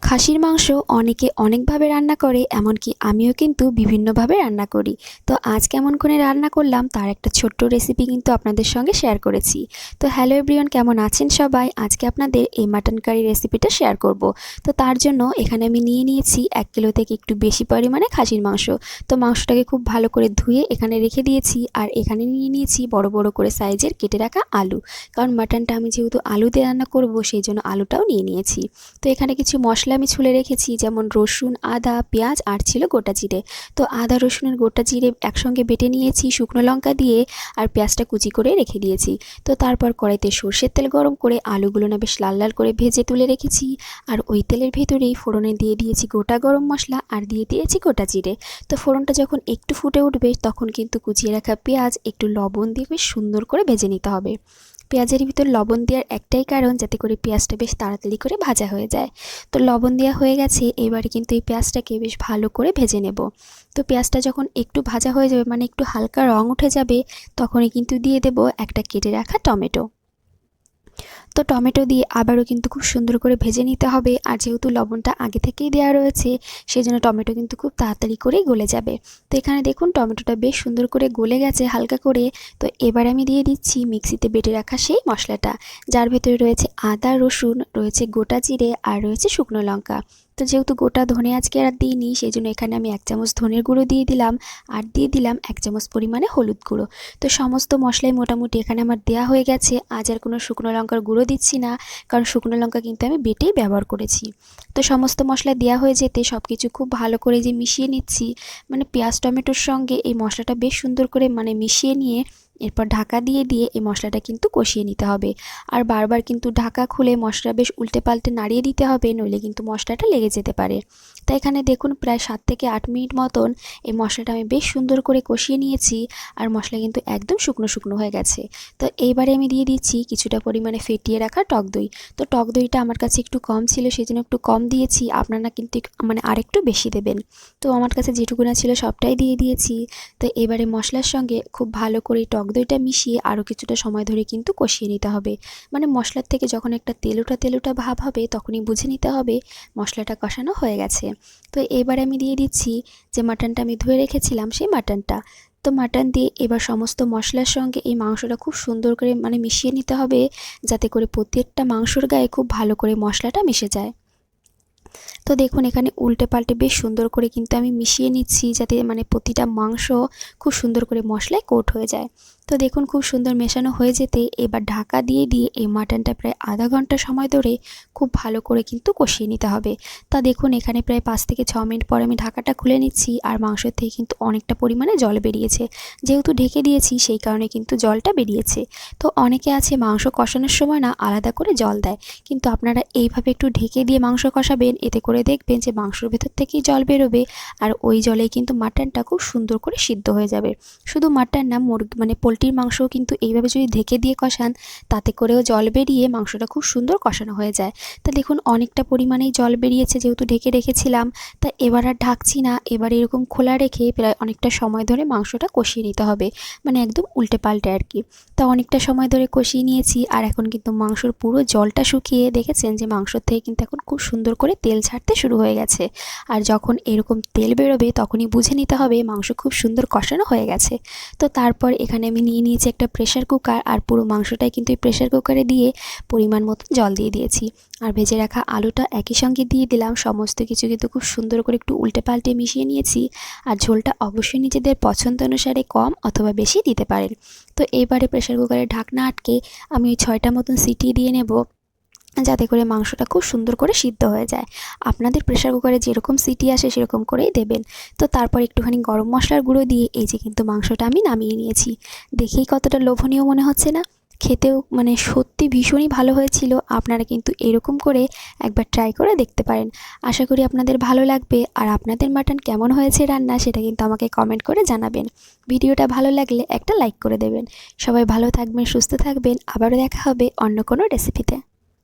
খাসির মাংস অনেকে অনেকভাবে রান্না করে, এমনকি আমিও কিন্তু বিভিন্নভাবে রান্না করি। তো আজ কেমন করে রান্না করলাম তার একটা ছোট্ট রেসিপি কিন্তু আপনাদের সঙ্গে শেয়ার করেছি। তো হ্যালো এভরিওয়ান, কেমন আছেন সবাই? আজকে আপনাদের এই মাটন কারি রেসিপিটা শেয়ার করব। তো তার জন্য এখানে আমি নিয়ে নিয়েছি 1 কিলো থেকে একটু বেশি পরিমাণে খাসির মাংস। তো মাংসটাকে খুব ভালো করে ধুয়ে এখানে রেখে দিয়েছি। আর এখানে নিয়ে নিয়েছি বড় বড় করে সাইজের কেটে রাখা আলু, কারণ মাটনটা আমি যেহেতু আলু দিয়ে রান্না করব সেই জন্য আলুটাও নিয়ে নিয়েছি। তো এখানে কিছু মশলা আমি ছুলে রেখেছি, যেমন রসুন, আদা, পেঁয়াজ আর ছিল গোটা জিরে। তো আদা রসুনের গোটা জিরে একসঙ্গে বেটে নিয়েছি শুকনো লঙ্কা দিয়ে, আর পেঁয়াজটা কুচি করে রেখে দিয়েছি। তো তারপর কড়াইতে সর্ষের তেল গরম করে আলুগুলো না বেশ লাল লাল করে ভেজে তুলে রেখেছি। আর ওই তেলের ভেতরেই ফোড়নে দিয়ে দিয়েছি গোটা গরম মশলা আর দিয়ে দিয়েছি গোটা জিরে। তো ফোড়নটা যখন একটু ফুটে উঠবে তখন কিন্তু কুচিয়ে রাখা পেঁয়াজ একটু লবণ দিয়ে বেশ সুন্দর করে ভেজে নিতে হবে। পেঁয়াজের ভিতর লবণ দেওয়ার একটাই কারণ, যাতে করে পেঁয়াজটা বেশ তাড়াতাড়ি করে ভাজা হয়ে যায়। তো লবণ দেওয়া হয়ে গেছে, এবারে কিন্তু এই পেঁয়াজটাকে বেশ ভালো করে ভেজে নেব। তো পেঁয়াজটা যখন একটু ভাজা হয়ে যাবে, মানে একটু হালকা রং উঠে যাবে, তখনই কিন্তু দিয়ে দেব একটা কেটে রাখা টমেটো। তো টমেটো দিয়ে আবারও কিন্তু খুব সুন্দর করে ভেজে নিতে হবে। আর যেহেতু লবণটা আগে থেকেই দেওয়া রয়েছে সেই জন্য টমেটো কিন্তু খুব তাড়াতাড়ি করেই গলে যাবে। তো এখানে দেখুন টমেটোটা বেশ সুন্দর করে গলে গেছে হালকা করে। তো এবার আমি দিয়ে দিচ্ছি মিক্সিতে বেটে রাখা সেই মশলাটা, যার ভেতরে রয়েছে আদা রসুন, রয়েছে গোটা জিরে আর রয়েছে শুকনো লঙ্কা। তো যেহেতু গোটা ধনে আজকে আর দিইনি সেই জন্য এখানে আমি 1 চামচ ধনের গুঁড়ো দিয়ে দিলাম, আর দিয়ে দিলাম 1 চামচ পরিমাণে হলুদ গুঁড়ো। তো সমস্ত মশলাই মোটামুটি এখানে আমার দেওয়া হয়ে গেছে। আজ আর কোনো শুকনো লঙ্কার গুঁড়ো দিচ্ছি না, কারণ শুকনো লঙ্কা কিন্তু আমি বেটেই ব্যবহার করেছি। তো সমস্ত মশলা দেওয়া হয়ে যেতে সব কিছু খুব ভালো করে যে মিশিয়ে নিচ্ছি, মানে পেঁয়াজ টমেটোর সঙ্গে এই মশলাটা বেশ সুন্দর করে মিশিয়ে নিয়ে এরপর ঢাকা দিয়ে এই মশলাটা কিন্তু কষিয়ে নিতে হবে। আর বারবার কিন্তু ঢাকা খুলে মশলা বেশ উল্টে পাল্টে নাড়িয়ে দিতে হবে, নইলে কিন্তু মশলাটা লেগে যেতে পারে। তাই এখানে দেখুন প্রায় 7 থেকে 8 মিনিট মতন এই মশলাটা আমি বেশ সুন্দর করে কষিয়ে নিয়েছি। আর মশলা কিন্তু একদম শুকনো শুকনো হয়ে গেছে। তো এইবারে আমি দিয়ে দিচ্ছি কিছুটা পরিমাণে ফেটিয়ে রাখা টক দই। তো টক দইটা আমার কাছে একটু কম ছিল সেই জন্য একটু কম দিয়েছি, আপনারা কিন্তু আরেকটু বেশি দেবেন। তো আমার কাছে যেটুকুনা ছিল সবটাই দিয়ে দিয়েছি। তো এবারে মশলার সঙ্গে খুব ভালো করে টক দইটা মিশিয়ে আরও কিছুটা সময় ধরে কিন্তু কষিয়ে নিতে হবে। মানে মশলার থেকে যখন একটা তেলুটা তেলুটা ভাব হবে তখনই বুঝে নিতে হবে মশলাটা কষানো হয়ে গেছে। তো এবারে আমি দিয়ে দিচ্ছি যে মাটনটা আমি ধুয়ে রেখেছিলাম সেই মাটনটা। তো মাটন দিয়ে এবার সমস্ত মশলার সঙ্গে এই মাংসটা খুব সুন্দর করে মিশিয়ে নিতে হবে, যাতে করে প্রত্যেকটা মাংসর গায়ে খুব ভালো করে মশলাটা মিশে যায়। তো দেখুন এখানে উল্টে পাল্টে বেশ সুন্দর করে কিন্তু আমি মিশিয়ে নিচ্ছি, যাতে প্রতিটা মাংস খুব সুন্দর করে মশলায় কোট হয়ে যায়। তো দেখুন খুব সুন্দর মেশানো হয়ে যেতে এবার ঢাকা দিয়ে এই মাটনটা প্রায় আধা ঘন্টা সময় ধরে খুব ভালো করে কিন্তু কষিয়ে নিতে হবে। তা দেখুন এখানে প্রায় 5 থেকে 6 মিনিট পর আমি ঢাকাটা খুলে নিচ্ছি, আর মাংসের থেকে কিন্তু অনেকটা পরিমাণে জল বেরিয়েছে। যেহেতু ঢেকে দিয়েছি সেই কারণে কিন্তু জলটা বেরিয়েছে। তো অনেকে আছে মাংস কষানোর সময় না আলাদা করে জল দেয়, কিন্তু আপনারা এইভাবে একটু ঢেকে দিয়ে মাংস কষাবেন, এতে করে দেখবেন যে মাংসের ভেতর থেকেই জল বেরোবে। আর ওই জলেই কিন্তু মাটনটা খুব সুন্দর করে সিদ্ধ হয়ে যাবে। শুধু মাটন না, পোলট্রির মাংসও কিন্তু এইভাবে যদি ঢেকে দিয়ে কষান তাতে করেও জল বেরিয়ে মাংসটা খুব সুন্দর কষানো হয়ে যায়। তা দেখুন অনেকটা পরিমাণেই জল বেরিয়েছে যেহেতু ঢেকে রেখেছিলাম। তা এবার আর ঢাকছি না, এবার এরকম খোলা রেখে প্রায় অনেকটা সময় ধরে মাংসটা কষিয়ে নিতে হবে, একদম উল্টে পাল্টে আর কি। তা অনেকটা সময় ধরে কষিয়ে নিয়েছি, আর এখন কিন্তু মাংসর পুরো জলটা শুকিয়ে দেখেছেন যে মাংসর থেকে কিন্তু এখন খুব সুন্দর করে তেল ছাড়তে শুরু হয়ে গেছে। আর যখন এরকম তেল বেরোবে তখনই বুঝে নিতে হবে মাংস খুব সুন্দর কষানো হয়ে গেছে। তো তারপর এখানে আমি নিয়ে নিয়েছি একটা প্রেসার কুকার, আর পুরো মাংসটাই কিন্তু এই প্রেসার কুকারে দিয়ে পরিমাণ মতো জল দিয়ে দিয়েছি। আর ভেজে রাখা আলুটা একই সঙ্গে দিয়ে দিলাম। সমস্ত কিছু কিন্তু খুব সুন্দর করে একটু উল্টে পাল্টে মিশিয়ে নিয়েছি। আর ঝোলটা অবশ্যই নিজেদের পছন্দ অনুসারে কম অথবা বেশি দিতে পারেন। তো এবারে প্রেসার কুকারের ঢাকনা আটকে আমি ওই 6টা মতন সিটি দিয়ে নেব, যাতে করে মাংসটা খুব সুন্দর করে সিদ্ধ হয়ে যায়। আপনাদের প্রেসার কুকারে যেরকম সিটি আসে সেরকম করেই দেবেন। তো তারপর একটুখানি গরম মশলার গুঁড়ো দিয়ে এই যে কিন্তু মাংসটা আমি নামিয়ে নিয়েছি। দেখেই কতটা লোভনীয় মনে হচ্ছে না? খেতেও সত্যি ভীষণই ভালো হয়েছিল। আপনারা কিন্তু এরকম করে একবার ট্রাই করে দেখতে পারেন। আশা করি আপনাদের ভালো লাগবে। আর আপনাদের মাটন কেমন হয়েছে রান্না সেটা কিন্তু আমাকে কমেন্ট করে জানাবেন। ভিডিওটা ভালো লাগলে একটা লাইক করে দেবেন। সবাই ভালো থাকবেন, সুস্থ থাকবেন। আবারও দেখা হবে অন্য কোনো রেসিপিতে।